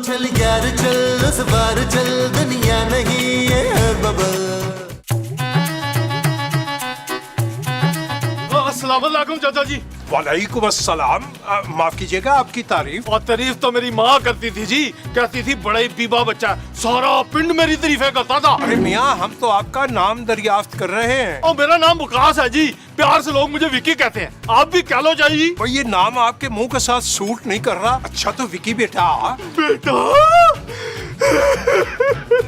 चल यार चल उस बार चल दुनिया नहीं ये है बबल। अस्सलाम वालेकुम चाचा जी। वालेकुम अस्सलाम। माफ कीजिएगा, आपकी तारीफ? और तारीफ तो मेरी माँ करती थी जी, कहती थी बड़ा ही बीबा बच्चा, सारा पिंड मेरी तारीफें करता था। अरे मियाँ, हम तो आपका नाम दरियाफ्त कर रहे हैं। और मेरा नाम वकास है जी, प्यार से लोग मुझे विकी कहते हैं, आप भी कह लो चाहिए। भाई ये नाम आपके मुंह के साथ सूट नहीं कर रहा। अच्छा तो विकी बेटा। बेटा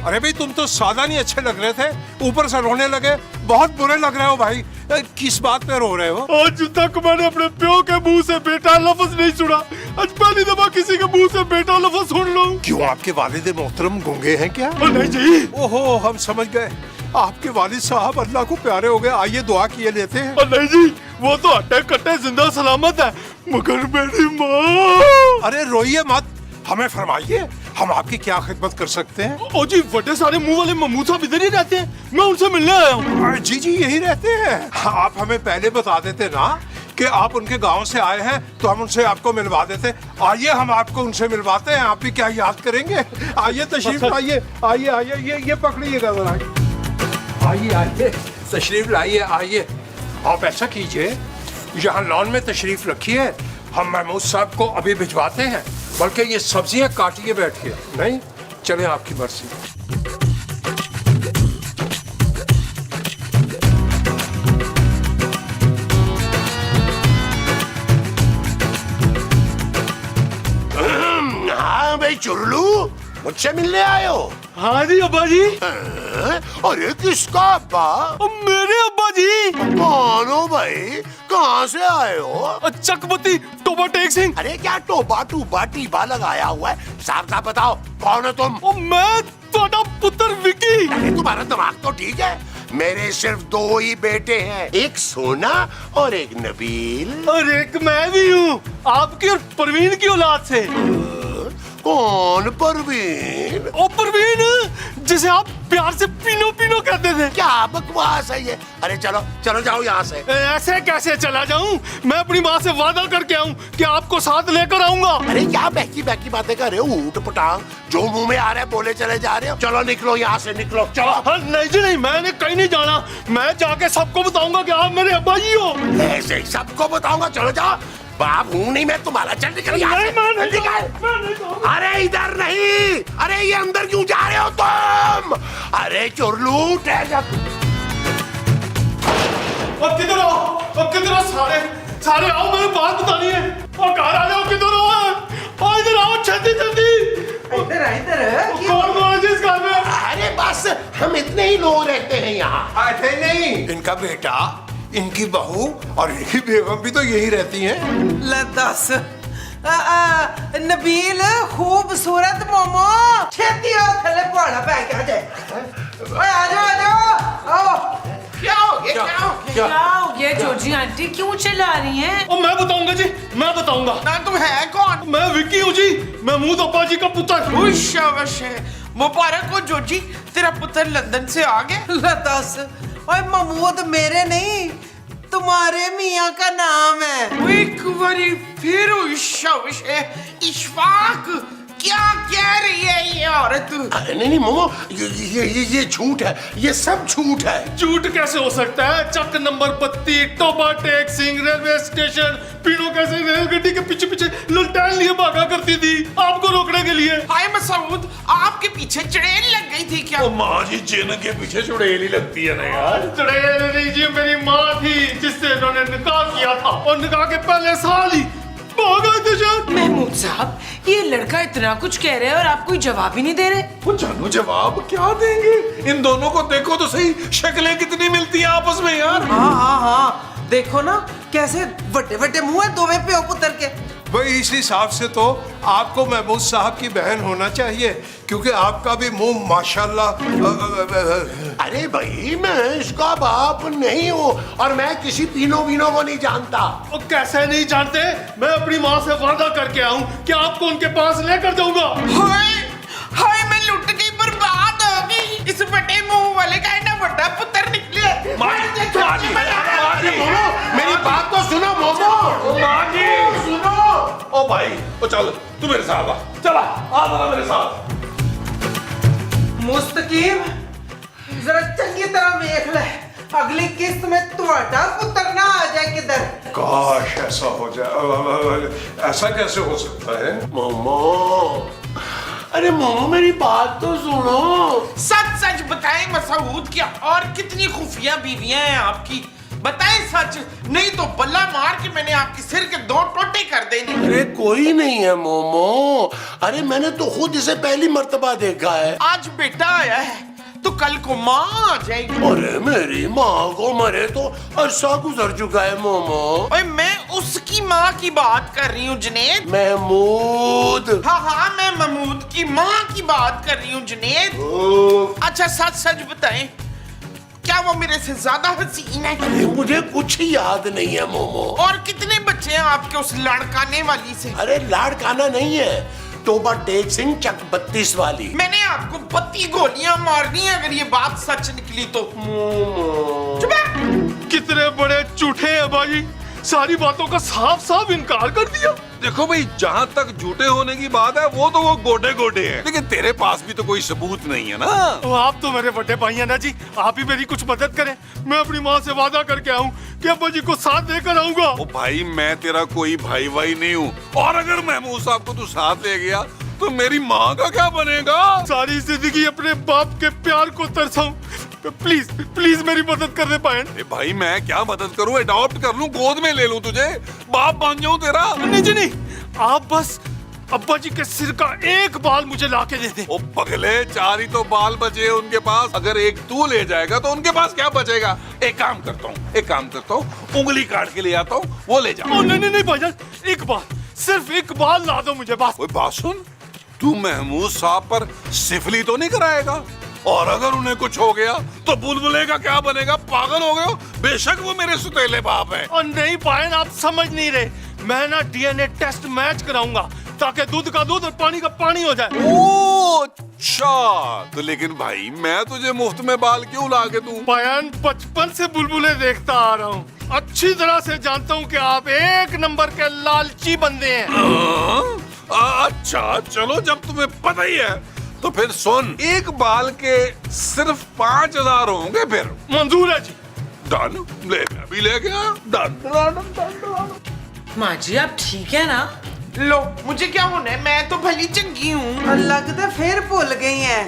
अरे भाई तुम तो सादा नहीं अच्छे लग रहे थे, ऊपर से रोने लगे, बहुत बुरे लग रहे हो भाई। किस बात पे रो रहे हो? आज तक मैंने अपने प्यो के मुंह से बेटा लफ्ज नहीं सुना, आज पहली दफा किसी के मुंह से बेटा लफ्ज सुन लूं। क्यों, आपके वालिद मोहतरम गूंगे हैं क्या? नहीं जी। ओहो, हम समझ गए, आपके वालिद साहब अल्लाह को प्यारे हो गए। आइए दुआ किए लेते हैं। नहीं जी, वो तो हट्टे कट्टे जिंदा सलामत है, मगर मेरी माँ। अरे रोइए मत, हमें फरमाइए, हम आपकी क्या खिदमत कर सकते हैं? ओ जी, बड़े सारे मुंह वाले महमूद साहब इधर ही रहते हैं, मैं उनसे मिलने आया हूँ। जी जी यही रहते हैं। आप हमें पहले बता देते ना कि आप उनके गांव से आए हैं, तो हम उनसे आपको मिलवा देते। आइए हम आपको उनसे मिलवाते हैं, आप भी क्या याद करेंगे। आइए तशरीफ लाइए, आइए आइए, ये पकड़िएगा जरा। आइए आइए, तशरीफ लाइए, आइए। आप ऐसा कीजिए, यहाँ लॉन में तशरीफ रखिए, हम महमूद साहब को अभी भिजवाते हैं। बल्कि ये सब्जियां काटिए बैठ के। नहीं, चले आपकी मर्जी। हाँ भाई चुरलू, मुझसे मिलने आए हो? हाँ जी अब्बा जी। अरे किसका अब्बा? मेरे अब्बा जी। कौन हो भाई, कहाँ से आए हो? चकपति टोबा टेक सिंह। अरे क्या टोबा टूबा टीबा लगाया हुआ है, साफ साफ बताओ कौन हो तुम? मैं तुम्हारा पुत्र विकी। अरे तुम्हारा दिमाग तो ठीक है, मेरे सिर्फ दो ही बेटे हैं, एक सोना और एक नबील। और एक मैं भी हूँ, आपकी और परवीन की औलाद से। कौन परवीन? ओ परवीन, जिसे आप प्यार से पीनो पीनो कहते थे। क्या बकवास है ये? अरे चलो चलो जाओ यहाँ से। ऐसे कैसे चला जाऊं? मैं अपनी माँ से वादा करके आऊं कि आपको साथ लेकर आऊंगा। अरे क्या बहकी बहकी बातें कर रहे हो, ऊट पटांग, जो मुंह में आ रहा है बोले चले जा रहे हो। चलो निकलो यहाँ से, निकलो चलो। नहीं जी नहीं, मैंने कहीं नहीं जाना, मैं जाके सबको बताऊंगा कि आप मेरे अब्बा जी हो। ऐसे ही सबको बताऊंगा, चलो जाओ। बाप हूँ नहीं मैं तुम्हारा, चल निकल यहाँ से, निकल। अरे इधर नहीं, अरे ये अंदर क्यों जा रहे हो तुम? अरे चुरलू ठहर जा। अब किधर आओ, अब किधर आओ, सारे सारे आओ, मैंने बात बतानी है। और घर आ जाओ, किधर हो? और इधर आओ, छेती छेती। इधर कौन कौन है जिस घर में? अरे बस हम इतने ही लोग रहते हैं यहाँ। आते नहीं, इनका बेटा, इनकी बहू और इनकी बेगम भी तो यही रहती हैं। लदस नबील खूबसूरत मोमो, छेती आओ, थले पहाड़ा पे क्या जाए। आ जाओ आओ। क्या हो गया, क्या हो गया? ये जॉर्जी आंटी क्यों चिल्ला रही हैं? और मैं बताऊंगा जी, मैं बताऊंगा। ना तुम है कौन? मैं विक्की हूँ जी, महमूद अब्बा जी का पुत्र। शाबाश है, मुबारक हो जॉर्जी, तेरा पुत्र लंदन से आ गया। लदस, ओए महमूद मेरे नहीं, तुम्हारे मियाँ का नाम है। एक बारी फिर शाबाश है, इशफाक, क्या कह रही है ये औरत? नहीं नहीं मोमो, ये झूठ है, ये सब झूठ है। झूठ कैसे हो सकता है? चक number 32, Toba Tek Singh railway station, पीनो कैसे रेलगड्डी के पीछे पीछे ललटैन लिए भागा करती थी आपको रोकने के लिए। हाय मसूद, आपके पीछे चुड़ैल लग गई थी क्या? माँ जी, जिन के पीछे चुड़ैल ही लगती है ना यार। चुड़ैल नहीं जी, मेरी माँ थी जिससे इन्होंने निकाह किया था, और निकाह के पहले साल ही महमूद साहब, ये लड़का इतना कुछ कह रहे हैं और आप कोई जवाब ही नहीं दे रहे। वो जानू जवाब क्या देंगे? इन दोनों को देखो तो सही, शक्लें कितनी मिलती हैं आपस में यार। हाँ, देखो ना कैसे बड़े बड़े मुंह है दोवे पे पुत्र के। भाई इस हिसाब से तो आपको महमूद साहब की बहन होना चाहिए, क्योंकि आपका भी मुंह माशाल्लाह। अरे भाई मैं इसका बाप नहीं हूँ, और मैं किसी पीनो वीनो को नहीं जानता। वो कैसे नहीं जानते? मैं अपनी माँ से वादा करके आऊँ कि आपको उनके पास लेकर जाऊंगा। हाय मैं लुट गई, बर्बाद हो गई। इस बड़े मुंह वाले का इतना बड़ा पुत्र निकले। मोमो, मेरी बात तो सुनो मोमो। माँ जी सुनो, ओ भाई ओ चल तू मेरे साथ आ, चला आ जरा मेरे साथ। मुस्तकीम जरा चंगी तरह देख ले, अगली किस्त में तुम्हारा पुत्र ना आ जाए किधर। काश ऐसा हो जाए, ऐसा कैसे हो सकता है? मोमो, अरे मोमो मेरी बात तो सुनो। सच सच बताएं मसूद, क्या और कितनी खुफिया बीवियां हैं आपकी? बताएं सच, नहीं तो बल्ला मार के मैंने आपके सिर के 2 टोटे कर देने। अरे कोई नहीं है मोमो, अरे मैंने तो खुद इसे पहली मर्तबा देखा है। आज बेटा आया है तो कल को माँ आ जाएगी। अरे मेरी माँ को मरे तो अरसा गुजर चुका है मोमो। ओए मैं उसकी माँ की बात कर रही हूँ जुनेद। महमूद। हाँ हाँ मैं महमूद की माँ की बात कर रही हूँ जुनेद। अच्छा सच सच बताएं, क्या वो मेरे से ज्यादा हसीन है? अरे मुझे कुछ ही याद नहीं है मोमो। और कितने बच्चे हैं आपके उस लड़काने वाली से? अरे लाड़काना नहीं है, तोबा टेक सिंह चक 32 वाली। मैंने आपको 32 गोलियां मारनी है अगर ये बात सच निकली तो। चुप है। कितने बड़े झूठे हैं बाजी, सारी बातों का साफ साफ इनकार कर दिया। देखो भाई, जहाँ तक झूठे होने की बात है वो तो वो गोडे गोडे हैं, लेकिन तेरे पास भी तो कोई सबूत नहीं है ना। आप तो मेरे बड़े भाई हैं ना जी, आप ही मेरी कुछ मदद करें। मैं अपनी माँ से वादा करके आऊँ कि अब्बा जी को साथ देकर आऊंगा। ओ भाई, मैं तेरा कोई भाई भाई नहीं हूँ, और अगर महमूद साहब को तू साथ ले गया तो मेरी माँ का क्या बनेगा? सारी जिंदगी अपने बाप के प्यार को तरसाऊं, तो प्लीज प्लीज मेरी मदद कर दे पायन। अरे भाई मैं क्या मदद करूँ? अडॉप्ट कर लूँ, गोद में ले लूँ तुझे, बाप बन जाऊँ तेरा? नहीं जी नहीं, आप बस अब्बा जी के सिर का एक बाल मुझे लाके दे दे। ओ पगले, 4 ही तो बाल बचे उनके पास, अगर एक तू ले जाएगा तो उनके पास क्या बचेगा? एक काम करता हूँ, उंगली काट के ले आता हूँ, वो ले जा। नहीं नहीं नहीं भाईजान, एक बाल, सिर्फ एक बाल ला दो मुझे बस। कोई बात सुन, तू महमूद साहब पर सिफली तो नहीं कराएगा? और अगर उन्हें कुछ हो गया तो बुलबुले का क्या बनेगा? पागल हो गए हो? बेशक वो मेरे सुतेले बाप है। और नहीं पायन, आप समझ नहीं रहे, मैं ना डीएनए टेस्ट मैच कराऊंगा ताकि दूध का दूध और पानी का पानी हो जाए। ओ अच्छा, तो लेकिन भाई मैं तुझे मुफ्त में बाल क्यों ला के दूं? पायन, बचपन से बुलबुले देखता आ रहा हूँ, अच्छी तरह से जानता हूँ कि आप एक नंबर के लालची बंदे हैं। अच्छा चलो, जब तुम्हें पता ही है तो फिर सुन, एक बाल के सिर्फ 5000 होंगे। फिर मंजूर है जी। डन, ले मैं भी ले गया। डन। माँ जी आप ठीक है ना? लो मुझे क्या होना है, मैं तो भली चंगी हूँ। लगता फिर भूल गई हैं,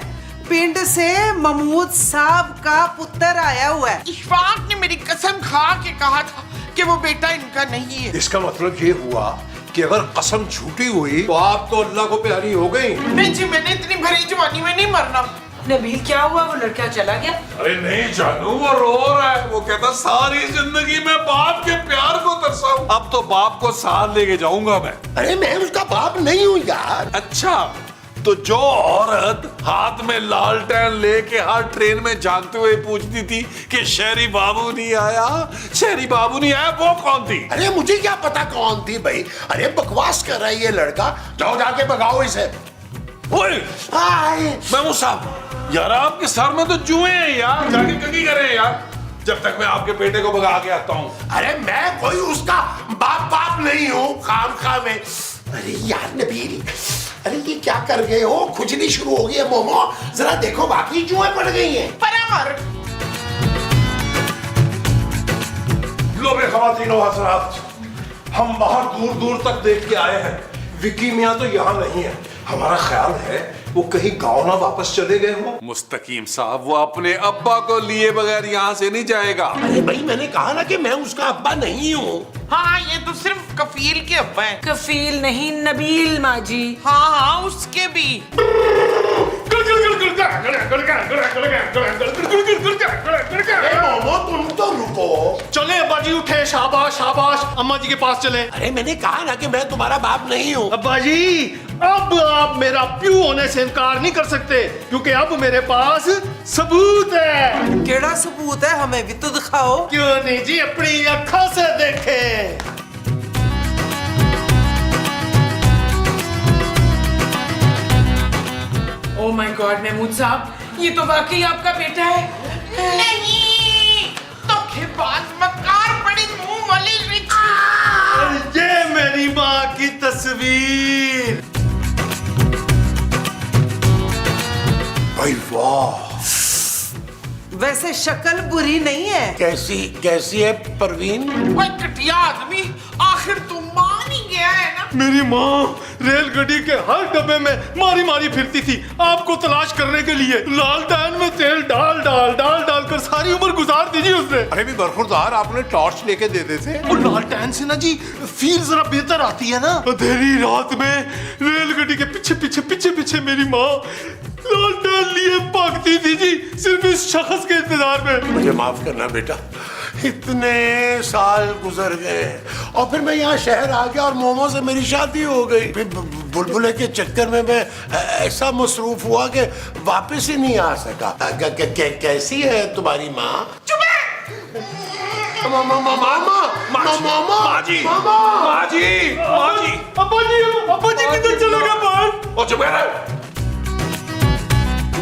पिंड से महमूद साहब का पुत्र आया हुआ है। इशफाक ने मेरी कसम खा के कहा था कि वो बेटा इनका नहीं है। इसका मतलब ये हुआ कि अगर कसम झूठी हुई तो आप तो अल्लाह को प्यारी हो गई। नहीं जी, मैंने इतनी भरी जवानी में नहीं मरना। नबील क्या हुआ, वो लड़का चला गया? अरे नहीं जानू, वो रो रहा है, वो कहता सारी जिंदगी में बाप के प्यार को तरसाऊं, अब तो बाप को साथ लेके जाऊंगा मैं। अरे मैं उसका बाप नहीं हूँ यार। अच्छा, तो जो औरत हाथ में लालटेन लेके हर ट्रेन में झांकते हुए पूछती थी कि शहरी बाबू नहीं आया, शहरी बाबू नहीं आया, वो कौन थी? अरे मुझे क्या पता कौन थी भाई। अरे बकवास कर रहा है ये लड़का, जाओ जाके भगाओ इसे। ओए महमूद साहब, यार आपके सर में तो जुए हैं यार, जाके कंघी करें यार, जब तक मैं आपके बेटे को भगा के आता हूँ। अरे मैं कोई उसका बाप नहीं हूँ खामखा में। अरे यार नबील, अरे ये क्या कर गए हो? खुजली शुरू हो गई है मोमो, जरा देखो बाकी जुएं पड़ गई हैं। परामर। लो बे ख़वातीनो हज़रात, हम बाहर दूर दूर तक देख के आए हैं, विक्की मियाँ तो यहाँ नहीं है। हमारा ख्याल है वो कहीं गांव ना वापस चले गए हो। मुस्तकीम साहब, वो अपने अब्बा को लिए बगैर यहाँ से नहीं जाएगा। अरे भाई मैंने कहा ना कि मैं उसका अब्बा नहीं हूँ। हाँ ये तो सिर्फ कफील के अब्बा है। कफील नहीं, नबील माँ जी। हाँ हाँ उसके भी। मोमो तुम तो रुको। चले अब्बा जी, उठे, शाबाश शाबाश, अम्मा जी के पास चले। अरे मैंने कहा ना कि मैं तुम्हारा बाप नहीं हूँ। अब्बा जी, अब आप मेरा प्यू होने से इनकार नहीं कर सकते, क्योंकि अब मेरे पास सबूत है। केड़ा सबूत है, हमें भी तो दिखाओ। क्यों नहीं जी, अपनी आँखों से देखें। ओह माय गॉड महमूद साहब, ये तो वाकई आपका बेटा है। नहीं, धोखेबाज, मक्कार, बड़ी मुंह वाली रिच। ये मेरे मेरी माँ की तस्वीर। भाई वाह, वैसे शक्ल बुरी नहीं है। कैसी कैसी है परवीन? ओए घटिया आदमी, आखिर तू मान ही गया है ना। मेरी माँ रेलगाड़ी के हर डब्बे में मारी मारी फिरती थी आपको तलाश करने के लिए। लालटेन में तेल डाल डाल डाल डाल कर सारी उम्र गुजार दी जी उसने। अरे भी बरखुरदार, आपने टॉर्च लेके दे देते। और लालटेन से ना जी फील जरा बेहतर आती है ना। अंधेरी रात में रेलगाड़ी के पीछे पीछे पीछे पीछे मेरी माँ लालटेन लिए भागती थी जी, सिर्फ इस शख्स के इंतजार में। मुझे माफ करना बेटा, इतने साल गुजर गए और फिर मैं यहाँ शहर आ गया और मोमो से मेरी शादी हो गई। फिर बुलबुले के चक्कर में मैं ऐसा मसरूफ हुआ कि वापस ही नहीं आ सका। कैसी है तुम्हारी माँ? मामा माँ जी, अब्बा जी किधर चले गए बाहर?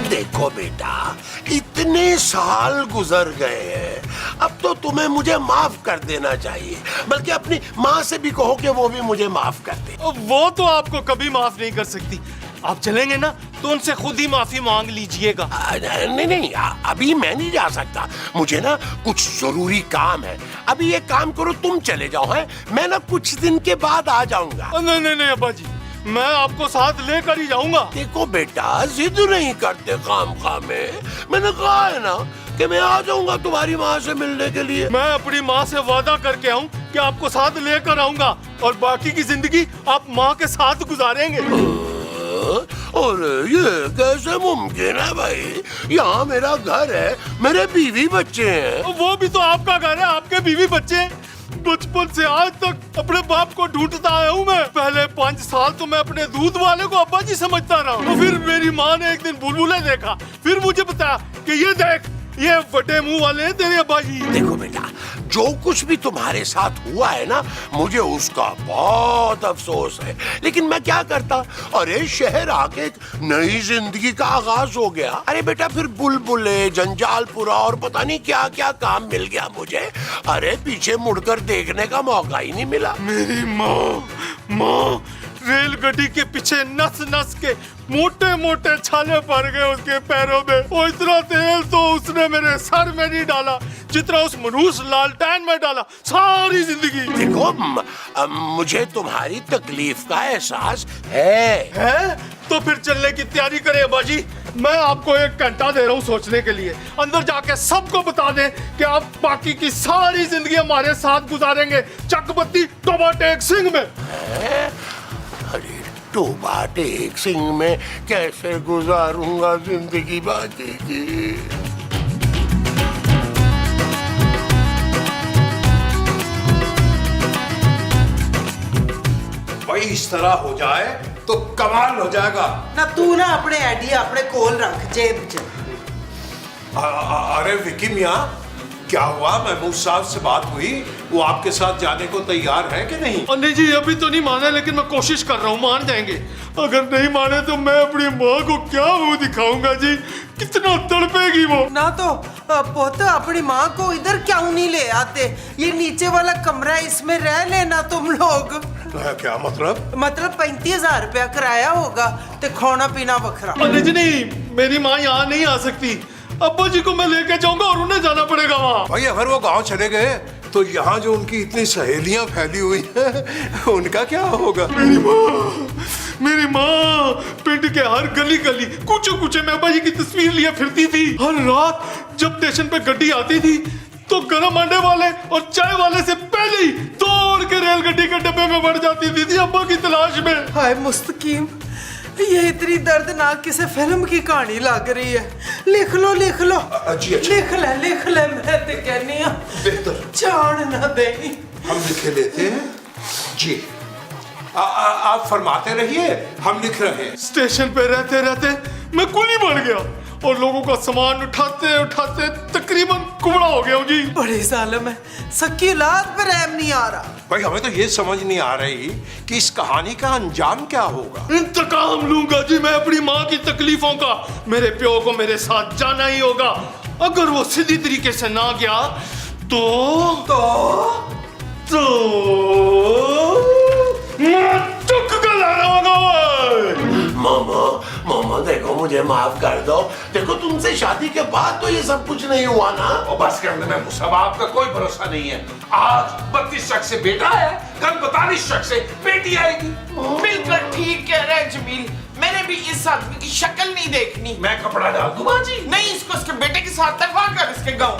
देखो बेटा, इतने साल गुजर गए हैं, अब तो तुम्हें मुझे माफ कर देना चाहिए। बल्कि अपनी माँ से भी कहो कि वो भी मुझे माफ कर दे। वो तो आपको कभी माफ नहीं कर सकती। आप चलेंगे ना तो उनसे खुद ही माफी मांग लीजिएगा। नहीं, अभी मैं नहीं जा सकता, मुझे ना कुछ जरूरी काम है। अभी ये काम करो, तुम चले जाओ। है मैं ना कुछ दिन के बाद आ जाऊंगा। नहीं अब्बा जी, मैं आपको साथ लेकर ही जाऊंगा। देखो बेटा, जिद नहीं करते काम में। मैंने कहा है ना कि मैं आ जाऊंगा तुम्हारी माँ से मिलने के लिए। मैं अपनी माँ से वादा करके आऊँ कि आपको साथ लेकर आऊंगा और बाकी की जिंदगी आप माँ के साथ गुजारेंगे। और ये कैसे मुमकिन है भाई? यहाँ मेरा घर है, मेरे बीवी बच्चे हैं। वो भी तो आपका घर है, आपके बीवी बच्चे हैं। बचपन से आज तक अपने बाप को ढूंढता आया हूँ मैं। पहले 5 साल तो मैं अपने दूध वाले को अब्बा जी समझता रहा हूँ। फिर मेरी माँ ने एक दिन बुलबुले देखा, फिर मुझे बताया कि ये देख, ये बड़े मुंह वाले हैं तेरे अब्बा जी। देखो बेटा, जो कुछ भी तुम्हारे साथ हुआ है ना, मुझे उसका बहुत अफसोस है, लेकिन मैं क्या करता। अरे शहर आके एक नई जिंदगी का आगाज हो गया। अरे बेटा, फिर बुलबुले, जंजालपुरा और पता नहीं क्या क्या काम मिल गया मुझे। अरे पीछे मुड़कर देखने का मौका ही नहीं मिला। मेरी माँ रेलगाड़ी के पीछे नस नस के मोटे मोटे छाले पड़ गए उसके पैरों में। और इतना तेल तो उसने मेरे सर में नहीं डाला जितना उस मनहूस लालटेन में डाला सारी जिंदगी। देखो, मुझे तुम्हारी तकलीफ का एहसास है? तो फिर चलने की तैयारी करें अब्बा जी। मैं आपको 1 घंटा दे रहा हूँ सोचने के लिए। अंदर जाके सबको बता दें कि आप बाकी की सारी जिंदगी हमारे साथ गुजारेंगे चकबत्ती टोबा टेक सिंह में। अरे टोबा टेक सिंह में कैसे गुजारूंगा जिंदगी बाकी की? भाई इस तरह हो जाए तो कमाल हो जाएगा। ना तू ना अपने आइडिया अपने कोल रख जेब च। अरे विकी मियाँ, क्या हुआ? महमूद साहब से बात हुई, वो आपके साथ जाने को तैयार है कि नहीं? नहीं जी, अभी तो नहीं माना, लेकिन मैं कोशिश कर रहा हूँ, मान जाएंगे। अगर नहीं माने तो मैं अपनी माँ को क्या मुंह दिखाऊंगा जी, कितना तड़पेगी वो। ना तो पोता अपनी माँ को इधर क्यों नहीं ले आते? ये नीचे वाला कमरा, इसमें रह लेना तुम लोग। क्या मतलब? मतलब 35,000 रुपया किराया होगा तो खाना पीना बखरा। नहीं जी नहीं, मेरी माँ यहाँ नहीं आ सकती। अब्बा जी को मैं लेके जाऊंगा और उन्हें जाना पड़ेगा वहाँ। भाई अगर वो गांव चले गए तो यहाँ जो उनकी इतनी सहेलियां फैली हुई हैं उनका क्या होगा? मेरी माँ पिंड के हर गली गली कूचे कूचे में अब्बा जी की तस्वीर लिए फिरती थी। हर रात जब स्टेशन पे गड्डी आती थी तो गरम अंडे वाले और चाय वाले से पहले ही दौड़ के रेलगाड़ी के डब्बे में बढ़ जाती थी अब्बा की तलाश में। हाय मुस्तकीम, ये इतनी दर्दनाक किसी फिल्म की कहानी लग रही है। लिख लो जी, अच्छा। लिख ले मैं तो कहनी हूं बेहतर जान ना दे। हम लिखे लेते हैं जी। आप फरमाते रहिए, हम लिख रहे हैं। स्टेशन पे रहते रहते मैं कुली बन गया और लोगों का सामान उठाते उठाते तकरीबन कुबड़ा हो गया हूँ जी। बड़ी जालिम है, सच्ची औलाद पे रहम नहीं आ रहा। भाई हमें तो ये समझ नहीं आ रही कि इस कहानी का अंजाम क्या होगा। इंतकाम लूंगा जी मैं अपनी माँ की तकलीफों का। मेरे प्यो को मेरे साथ जाना ही होगा। अगर वो सीधी तरीके से ना गया तो मैं चुक कर ला रहा हूँ। मोमो मोमो देखो मुझे माफ कर दो। देखो तुमसे शादी के बाद तो ये सब कुछ नहीं हुआ ना। और बस करने में मुसब आपका कोई भरोसा नहीं है। आज 32 शख्स से बेटा है, कल 42 शख्स से बेटी आएगी। बिल्कुल ठीक कह रहा है जमील, मैंने भी इस आदमी की शक्ल नहीं देखनी। मैं कपड़ा डाल दूं बाजी? नहीं, इसको उसके बेटे के साथ दफा कर इसके गाँव।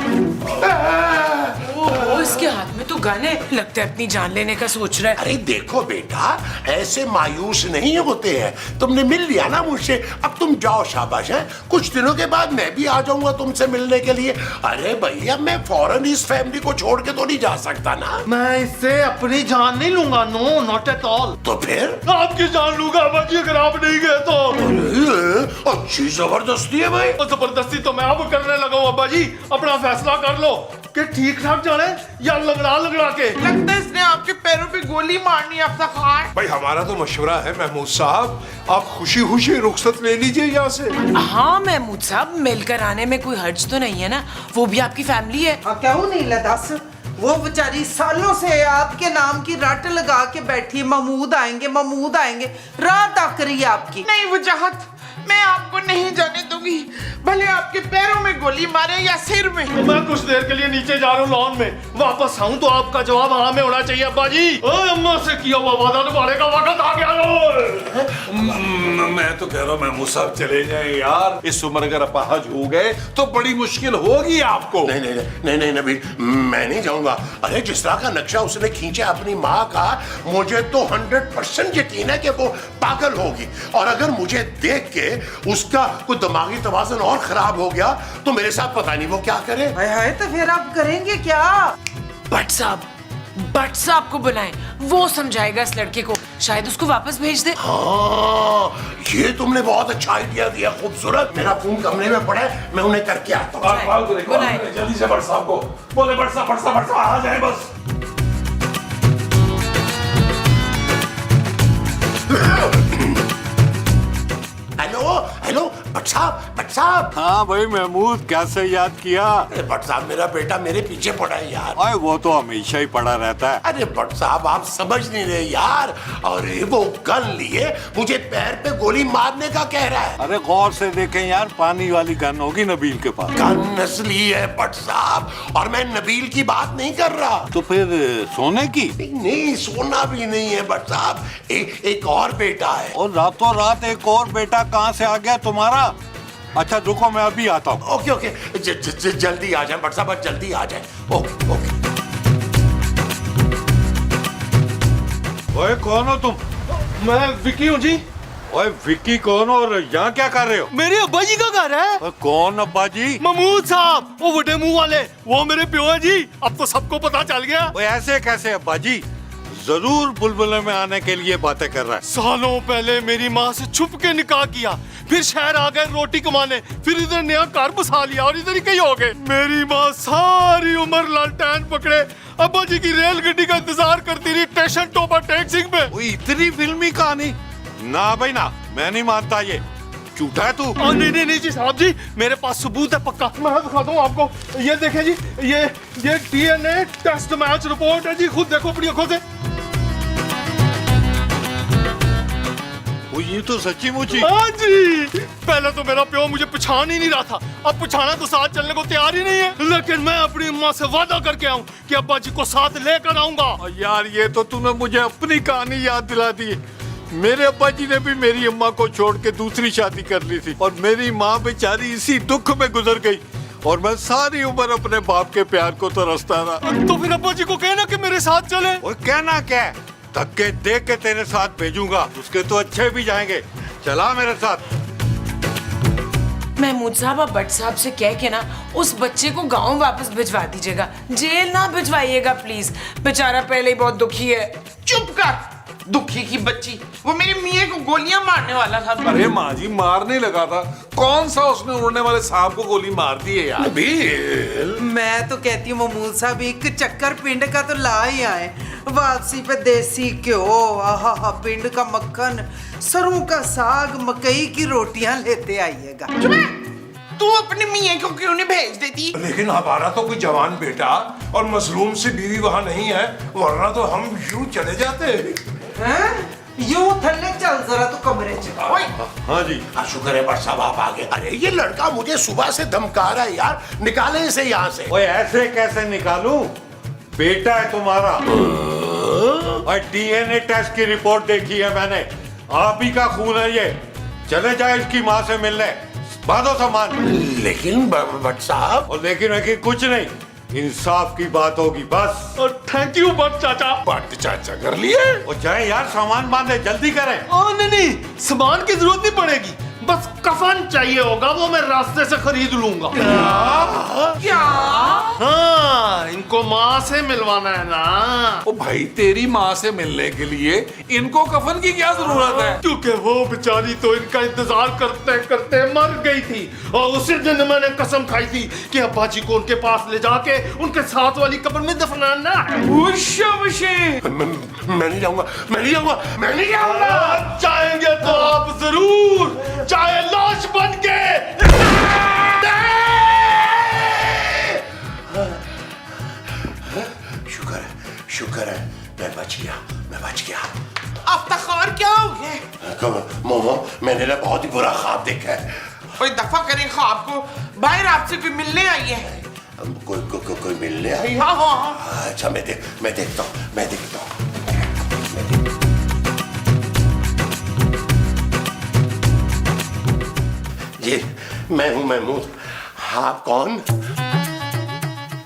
ओ, इसके हाथ में तो गन है, लगता है अपनी जान लेने का सोच रहा है। अरे देखो बेटा, ऐसे मायूस नहीं होते हैं। तुमने मिल लिया ना मुझसे, अब तुम जाओ, शाबाश है। कुछ दिनों के बाद मैं भी आ जाऊंगा तुमसे मिलने के लिए। अरे भैया, मैं फौरन इस फैमिली को छोड़ के तो नहीं जा सकता ना। मैं इससे अपनी जान नहीं लूंगा, नो नॉट एट ऑल। तो फिर आपकी जान लूंगा अब्बाजी अगर आप नहीं गए तो। अच्छी जबरदस्ती है भाई। तो जबरदस्ती तो मैं अब करने लगा हूँ अब्बाजी। अपना फैसला कर लो कि ठीक ठाक जाने या लगड़ा लगड़ा के। लगता है इसने आपके पैरों पे गोली मारनी है अफ्ताखार। भाई हमारा तो मशवरा है महमूद साहब, आप खुशी खुशी रुखसत ले लीजिए यहाँ से। हाँ महमूद साहब, मिलकर आने में कोई हर्ज तो नहीं है ना, वो भी आपकी फैमिली है। हाँ, क्यों नहीं लदास, वो बेचारी सालों से आपके नाम की रट लगा के बैठी, महमूद आएंगे, रात आक रही है आपकी। नहीं वजाहत, मैं आपको नहीं जाने दूंगी, भले आपके पैरों में गोली मारे या सिर में। तो मैं कुछ देर के लिए नीचे जा रहा हूँ लॉन में, वापस आऊँ तो आपका जवाब हाँ में होना चाहिए अब्बाजी। अम्मा से किया हुआ वादा निभाने का वक्त आ गया। मैं तो कह रहा हूँ महमूद साहब चले जाए यार, इस उम्र अगर अपाहज हो गए तो बड़ी मुश्किल होगी आपको। नहीं नहीं नहीं नहीं नबील, मैं नहीं जाऊंगा। अरे जिस तरह का नक्शा उसने खींचा अपनी माँ का, मुझे तो 100% यकीन है कि वो पागल होगी। और अगर मुझे देख के उसका कोई दिमागी तवाज़ुन और खराब हो गया तो मेरे साथ पता नहीं वो क्या करे। हाय हाय, तो फिर आप करेंगे क्या? भट्ट साहब को बुलाएं, वो समझाएगा इस लड़के को, शायद उसको वापस भेज दे। हाँ, ये तुमने बहुत अच्छा आइडिया दिया, खूबसूरत। मेरा फोन कमरे में पड़ा है, मैं उन्हें करके आता हूँ। बुलाएं। जल्दी से बट साहब को बोले, बट साहब आ जाए बस। हेलो भट्ट साहब। हाँ भाई महमूद, कैसे याद किया? अरे भट्ट साहब, मेरा बेटा मेरे पीछे पड़ा है यार। अरे वो तो हमेशा ही पड़ा रहता है। अरे भट्ट साहब, आप समझ नहीं रहे यार। और वो गन लिए मुझे पैर पे गोली मारने का कह रहा है। अरे गौर से देखें यार, पानी वाली गन होगी नबील के पास। गन नस्ली है भट्ट साहब, और मैं नबील की बात नहीं कर रहा। तो फिर सोने की? नहीं, सोना भी नहीं है भट्ट साहब, एक और बेटा है। और रातों रात एक और बेटा कहाँ से आ गया तुम्हारा? अच्छा रुको, मैं अभी आता हूँ। ओके, जल्दी आ जाए भट्ट साहब, जल्दी आ जाए। ओके। ओए कौन हो तुम? मैं विकी हूँ जी। ओए विक्की कौन हो और यहाँ क्या कर रहे हो? मेरे अब्बाजी का घर है। ओए कौन अब्बा जी? महमूद साहब, वो बड़े मुंह वाले, वो मेरे प्यो है जी। अब तो सबको पता चल गया। ओए ऐसे कैसे अब्बा जी? जरूर बुलबुले में आने के लिए बातें कर रहा है। सालों पहले मेरी माँ से छुप के निकाह किया, फिर शहर आ गए रोटी कमाने, फिर इधर नया घर बसा लिया और इधर ही कहीं हो गए। मेरी माँ सारी उम्र लालटेन पकड़े अब्बा जी की रेलगाड़ी का इंतजार करती रही स्टेशन टॉपर टैक्सी में। ओए इतनी फिल्मी कहानी? ना भाई ना, मैं नहीं मानता, ये झूठा है तू। नहीं जी साहब जी, मेरे पास सबूत है पक्का। मैं दिखाता हूँ आपको, ये देखें जी, ये DNA टेस्ट मैच रिपोर्ट है जी, खुद देखो अपनी आंखों से। वो ये तो सच्ची मुची। हाँ जी, पहले तो मेरा प्यो मुझे पहचान ही नहीं रहा था, अब पहचाना तो साथ चलने को तैयार ही नहीं है। लेकिन मैं अपनी अम्मा से वादा करके आऊँ कि अब्बा जी को साथ लेकर आऊंगा। यार ये तो तूने मुझे अपनी कहानी याद दिला दी। मेरे अब्बा जी ने भी मेरी अम्मा को छोड़ के दूसरी शादी कर ली थी और मेरी माँ बेचारी इसी दुख में गुजर गई और मैं सारी उम्र अपने बाप के प्यार को तरसता रहा। तो फिर अब्बा जी को कहना कि मेरे साथ चले। और कहना क्या, धक्के दे के तेरे साथ भेजूंगा, उसके तो अच्छे भी जाएंगे। चला मेरे साथ। महमूद साहब, आप भट्ट साहब से कह के ना उस बच्चे को गांव वापस भिजवा दीजिएगा, जेल ना भिजवाइएगा प्लीज, बेचारा पहले ही बहुत दुखी है। चुप कर, दुखी की बच्ची, वो मेरे मियाँ को गोलियां मारने वाला था। अरे माँ जी, मारने लगा था, कौन सा उसने उड़ने वाले सांप को गोली मार दी है यार। मैं तो कहती हूँ महमूद साहब, एक चक्कर पिंड का तो ला ही आए, वापसी पे देसी घ्यो, आहा पिंड का मक्खन, सरों का साग, मकई की रोटियां लेते आइएगा। तू अपने मियाँ को क्यों नहीं भेज देती? लेकिन हमारा तो कोई जवान बेटा और मजलूम सी बीवी वहाँ नहीं है, वरना तो हम यूं चले जाते। हैं यूं थल्ले चल जरा तू कमरे च ओए हाँ जी। शुक्र है बट साहब आप आ गए। अरे ये लड़का मुझे सुबह से धमका रहा है यार, निकाले इसे यहाँ से। ओए ऐसे कैसे निकालूं? बेटा है तुम्हारा। और डीएनए टेस्ट की रिपोर्ट देखी है मैंने, आप ही का खून है ये। चले जाए इसकी माँ से मिलने, बांधो सामान। लेकिन बट साहब। और लेकिन कुछ नहीं, इंसाफ की बात होगी बस। और थैंक यू बट चाचा। बट चाचा कर लिए। और जाए यार, सामान बांधे, जल्दी करें। नहीं, सामान की जरूरत नहीं पड़ेगी, बस कफन चाहिए होगा, वो मैं रास्ते से खरीद लूंगा। क्या? हाँ, इनको माँ से मिलवाना है ना। ओ भाई, तेरी माँ से मिलने के लिए इनको कफन की क्या जरूरत है? क्योंकि वो बेचारी तो इनका इंतजार करते करते मर गई थी, और उसी दिन मैंने कसम खाई थी कि अब्बा जी को उनके पास ले जाके उनके साथ वाली कब्र में दफनाना है। मैं नहीं जाऊंगा, मैं नहीं जाऊंगा, मैं नहीं जाऊंगा। चाहेंगे तो आप जरूर, चाहे लाश बन के। शुक्र है मैं बच गया। अफ्तार क्या हो गया? मोमो, मैंने ना बहुत ही बुरा ख्वाब देखा है। कोई दफा करें ख्वाब को, बाहर आपसे कोई मिलने आई है। कोई मिलने आई? हाँ। अच्छा मैं देखता हूँ। जी मैं हूँ महमूद। आप कौन?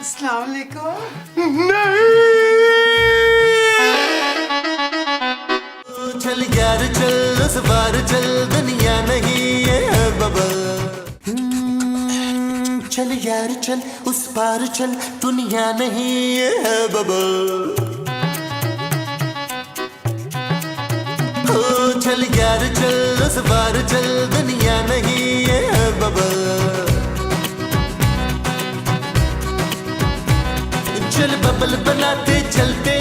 अस्सलाम वालेकुम। चल यार चल, उस बार चल, दुनिया नहीं है बबल। चल यार चल, उस पार चल, दुनिया नहीं है बबल। ओ चल यार चल, उस पार चल, दुनिया नहीं है बबल। चल बबल बनाते चलते